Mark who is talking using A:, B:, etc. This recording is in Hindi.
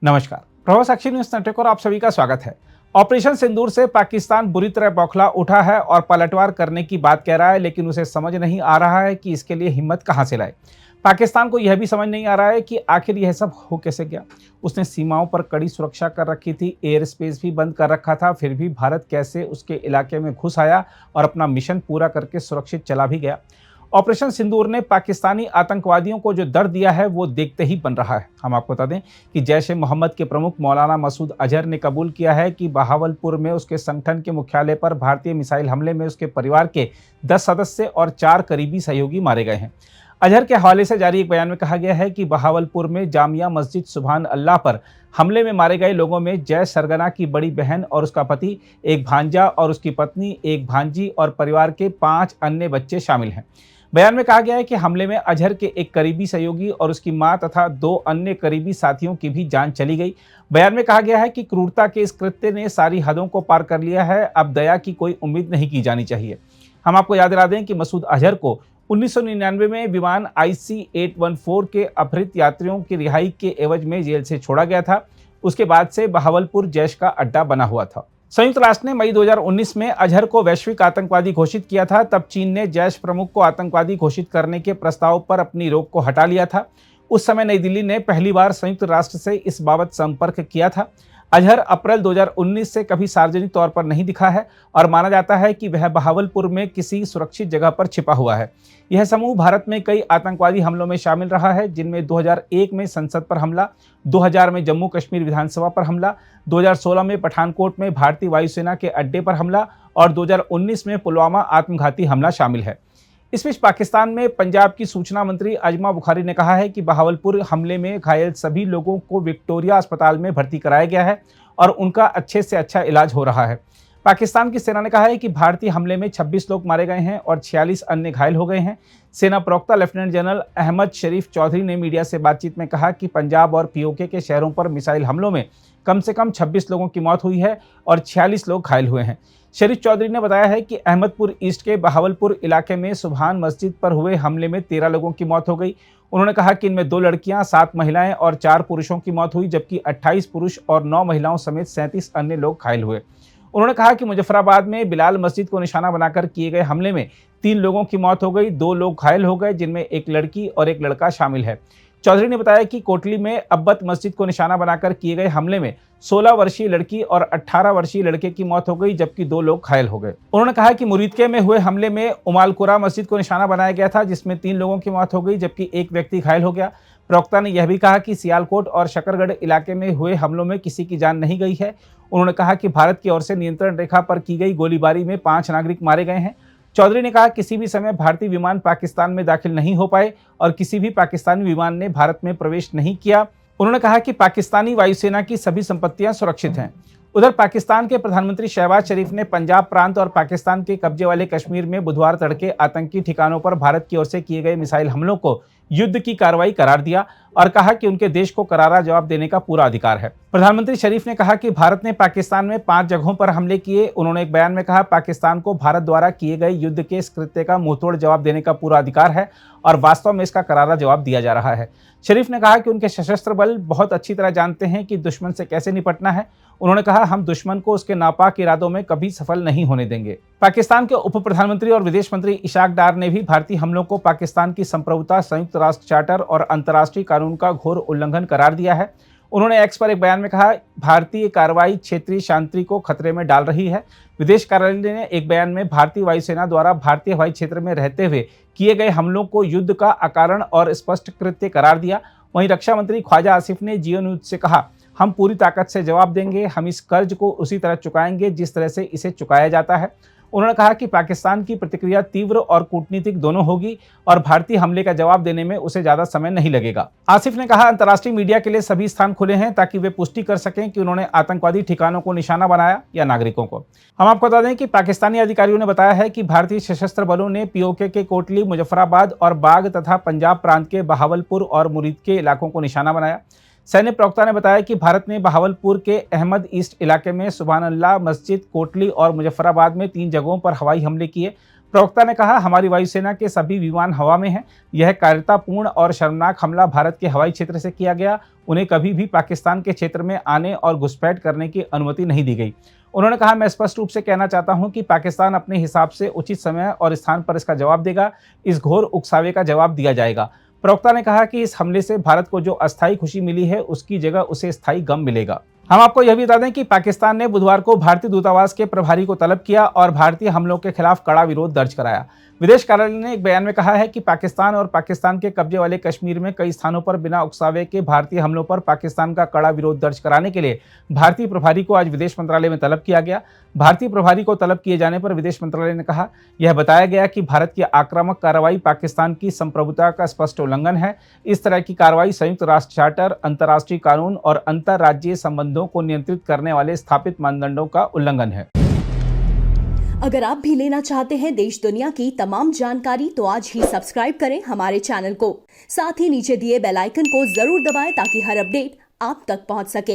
A: नमस्कार। प्रभाव साक्षी न्यूज नेटवर्क और आप सभी का स्वागत है। ऑपरेशन सिंदूर से पाकिस्तान बुरी तरह बौखला उठा है और पलटवार करने की बात कह रहा है, लेकिन उसे समझ नहीं आ रहा है कि इसके लिए हिम्मत कहां से लाए। पाकिस्तान को यह भी समझ नहीं आ रहा है कि आखिर यह सब हो कैसे गया। उसने सीमाओं पर कड़ी सुरक्षा कर रखी थी, एयर स्पेस भी बंद कर रखा था, फिर भी भारत कैसे उसके इलाके में घुस आया और अपना मिशन पूरा करके सुरक्षित चला भी गया। ऑपरेशन सिंदूर ने पाकिस्तानी आतंकवादियों को जो दर्द दिया है वो देखते ही बन रहा है। हम आपको बता दें कि जैश ए मोहम्मद के प्रमुख मौलाना मसूद अजहर ने कबूल किया है कि बहावलपुर में उसके संगठन के मुख्यालय पर भारतीय मिसाइल हमले में उसके परिवार के 10 सदस्य और 4 करीबी सहयोगी मारे गए हैं। अजहर के हवाले से जारी एक बयान में कहा गया है कि बहावलपुर में जामिया मस्जिद सुभान अल्लाह पर हमले में मारे गए लोगों में जय सरगना की बड़ी बहन और उसका पति, एक भांजा और उसकी पत्नी, एक भांजी और परिवार के 5 अन्य बच्चे शामिल हैं। बयान में कहा गया है कि हमले में अजहर के एक करीबी सहयोगी और उसकी मां तथा 2 अन्य करीबी साथियों की भी जान चली गई। बयान में कहा गया है कि क्रूरता के इस कृत्य ने सारी हदों को पार कर लिया है, अब दया की कोई उम्मीद नहीं की जानी चाहिए। हम आपको याद दिला दें कि मसूद अजहर को 1999 में विमान IC-814 के अपहृत यात्रियों की रिहाई के एवज में जेल से छोड़ा गया था। उसके बाद से बहावलपुर जैश का अड्डा बना हुआ था। संयुक्त राष्ट्र ने मई 2019 में अजहर को वैश्विक आतंकवादी घोषित किया था। तब चीन ने जैश प्रमुख को आतंकवादी घोषित करने के प्रस्ताव पर अपनी रोक को हटा लिया था। उस समय नई दिल्ली ने पहली बार संयुक्त राष्ट्र से इस बाबत संपर्क किया था। अजहर अप्रैल 2019 से कभी सार्वजनिक तौर पर नहीं दिखा है और माना जाता है कि वह बहावलपुर में किसी सुरक्षित जगह पर छिपा हुआ है। यह समूह भारत में कई आतंकवादी हमलों में शामिल रहा है, जिनमें 2001 में संसद पर हमला, 2000 में जम्मू कश्मीर विधानसभा पर हमला, 2016 में पठानकोट में भारतीय वायुसेना के अड्डे पर हमला और 2019 में पुलवामा आत्मघाती हमला शामिल है। इस बीच पाकिस्तान में पंजाब की सूचना मंत्री अजमा बुखारी ने कहा है कि बहावलपुर हमले में घायल सभी लोगों को विक्टोरिया अस्पताल में भर्ती कराया गया है और उनका अच्छे से अच्छा इलाज हो रहा है। पाकिस्तान की सेना ने कहा है कि भारतीय हमले में 26 लोग मारे गए हैं और 46 अन्य घायल हो गए हैं। सेना प्रवक्ता लेफ्टिनेंट जनरल अहमद शरीफ चौधरी ने मीडिया से बातचीत में कहा कि पंजाब और POK के शहरों पर मिसाइल हमलों में कम से कम 26 लोगों की मौत हुई है और 46 लोग घायल हुए हैं। शरीफ चौधरी ने बताया है कि अहमदपुर ईस्ट के बहावलपुर इलाके में सुभान मस्जिद पर हुए हमले में 13 लोगों की मौत हो गई। उन्होंने कहा कि इनमें 2 लड़कियां, 7 महिलाएं और 4 पुरुषों की मौत हुई, जबकि 28 पुरुष और 9 महिलाओं समेत 37 अन्य लोग घायल हुए। उन्होंने कहा कि मुजफ्फराबाद में बिलाल मस्जिद को निशाना बनाकर किए गए हमले में 3 लोगों की मौत हो गई, 2 लोग घायल हो गए, जिनमें एक लड़की और एक लड़का शामिल है। चौधरी ने बताया कि कोटली में अब्बत मस्जिद को निशाना बनाकर किए गए हमले में 16 वर्षीय लड़की और 18 वर्षीय लड़के की मौत हो गई, जबकि 2 लोग घायल हो गए। उन्होंने कहा कि मुरीदके में हुए हमले में उमालकुरा मस्जिद को निशाना बनाया गया था, जिसमें 3 लोगों की मौत हो गई, जबकि एक व्यक्ति घायल हो गया। प्रवक्ता ने यह भी कहा कि सियालकोट और शकरगढ़ इलाके में हुए हमलों में किसी की जान नहीं गई है। उन्होंने कहा कि भारत की ओर से नियंत्रण रेखा पर की गई गोलीबारी में 5 नागरिक मारे गए हैं। चौधरी ने कहा किसी भी समय भारतीय विमान पाकिस्तान में दाखिल नहीं हो पाए और किसी भी पाकिस्तानी विमान ने भारत में प्रवेश नहीं किया। उन्होंने कहा कि पाकिस्तानी वायुसेना की सभी संपत्तियां सुरक्षित हैं। उधर पाकिस्तान के प्रधानमंत्री शहबाज शरीफ ने पंजाब प्रांत और पाकिस्तान के कब्जे वाले कश्मीर में बुधवार तड़के आतंकी ठिकानों पर भारत की ओर से किए गए मिसाइल हमलों को युद्ध की कार्रवाई करार दिया और कहा कि उनके देश को करारा जवाब देने का पूरा अधिकार है। प्रधानमंत्री शरीफ ने कहा कि भारत ने पाकिस्तान में 5 जगहों पर हमले किए। उन्होंने एक बयान में कहा, पाकिस्तान को भारत द्वारा किए गए युद्ध के इस कृत्य का मुंहतोड़ जवाब देने का पूरा अधिकार है और वास्तव में इसका करारा जवाब दिया जा रहा है। शरीफ ने कहा कि उनके सशस्त्र बल बहुत अच्छी तरह जानते हैं कि दुश्मन से कैसे निपटना है। उन्होंने कहा, हम दुश्मन को उसके नापाक इरादों में कभी सफल नहीं होने देंगे। पाकिस्तान के उप प्रधानमंत्री और विदेश मंत्री इशाक डार ने भी भारतीय हमलों को पाकिस्तान की संप्रभुता, संयुक्त राष्ट्र चार्टर और अंतर्राष्ट्रीय कानून का घोर उल्लंघन करार दिया है। उन्होंने एक्स पर एक बयान में कहा, भारतीय कार्रवाई क्षेत्रीय शांति को खतरे में डाल रही है। विदेश कार्यालय ने एक बयान में भारतीय वायुसेना द्वारा भारतीय हवाई क्षेत्र में रहते हुए किए गए हमलों को युद्ध का अकारण और स्पष्ट कृत्य करार दिया। वहीं रक्षा मंत्री ख्वाजा आसिफ ने जियो न्यूज से कहा, हम पूरी ताकत से जवाब देंगे, हम इस कर्ज को उसी तरह चुकाएंगे जिस तरह से इसे चुकाया जाता है। उन्होंने कहा कि पाकिस्तान की प्रतिक्रिया तीव्र और कूटनीतिक दोनों होगी और भारतीय हमले का जवाब देने में उसे ज्यादा समय नहीं लगेगा। आसिफ ने कहा, अंतर्राष्ट्रीय मीडिया के लिए सभी स्थान खुले हैं ताकि वे पुष्टि कर सकें कि उन्होंने आतंकवादी ठिकानों को निशाना बनाया या नागरिकों को। हम आपको बता दें कि पाकिस्तानी अधिकारियों ने बताया है कि भारतीय सशस्त्र बलों ने POK के कोटली, मुजफ्फराबाद और बाग तथा पंजाब प्रांत के बहावलपुर और मुरीदके इलाकों को निशाना बनाया। सैन्य प्रवक्ता ने बताया कि भारत ने बहावलपुर के अहमद ईस्ट इलाके में सुभान अल्लाह मस्जिद, कोटली और मुजफ्फराबाद में 3 जगहों पर हवाई हमले किए। प्रवक्ता ने कहा, हमारी वायुसेना के सभी विमान हवा में हैं। यह कायरतापूर्ण और शर्मनाक हमला भारत के हवाई क्षेत्र से किया गया। उन्हें कभी भी पाकिस्तान के क्षेत्र में आने और घुसपैठ करने की अनुमति नहीं दी गई। उन्होंने कहा, मैं स्पष्ट रूप से कहना चाहता हूं कि पाकिस्तान अपने हिसाब से उचित समय और स्थान पर इसका जवाब देगा। इस घोर उकसावे का जवाब दिया जाएगा। प्रवक्ता ने कहा कि इस हमले से भारत को जो अस्थायी खुशी मिली है, उसकी जगह उसे स्थायी गम मिलेगा। हम आपको यह भी बता दें कि पाकिस्तान ने बुधवार को भारतीय दूतावास के प्रभारी को तलब किया और भारतीय हमलों के खिलाफ कड़ा विरोध दर्ज कराया। विदेश कार्यालय ने एक बयान में कहा है कि पाकिस्तान और पाकिस्तान के कब्जे वाले कश्मीर में कई स्थानों पर बिना उकसावे के भारतीय हमलों पर पाकिस्तान का कड़ा विरोध दर्ज कराने के लिए भारतीय प्रभारी को आज विदेश मंत्रालय में तलब किया गया। भारतीय प्रभारी को तलब किए जाने पर विदेश मंत्रालय ने कहा, यह बताया गया कि भारत की आक्रामक कार्रवाई पाकिस्तान की संप्रभुता का स्पष्ट उल्लंघन है। इस तरह की कार्रवाई संयुक्त राष्ट्र चार्टर, अंतर्राष्ट्रीय कानून और अंतर्राज्यीय संबंधों को नियंत्रित करने वाले स्थापित मानदंडों का उल्लंघन है।
B: अगर आप भी लेना चाहते हैं देश दुनिया की तमाम जानकारी तो आज ही सब्सक्राइब करें हमारे चैनल को। साथ ही नीचे दिए बेल आइकन को जरूर दबाएं ताकि हर अपडेट आप तक पहुंच सके।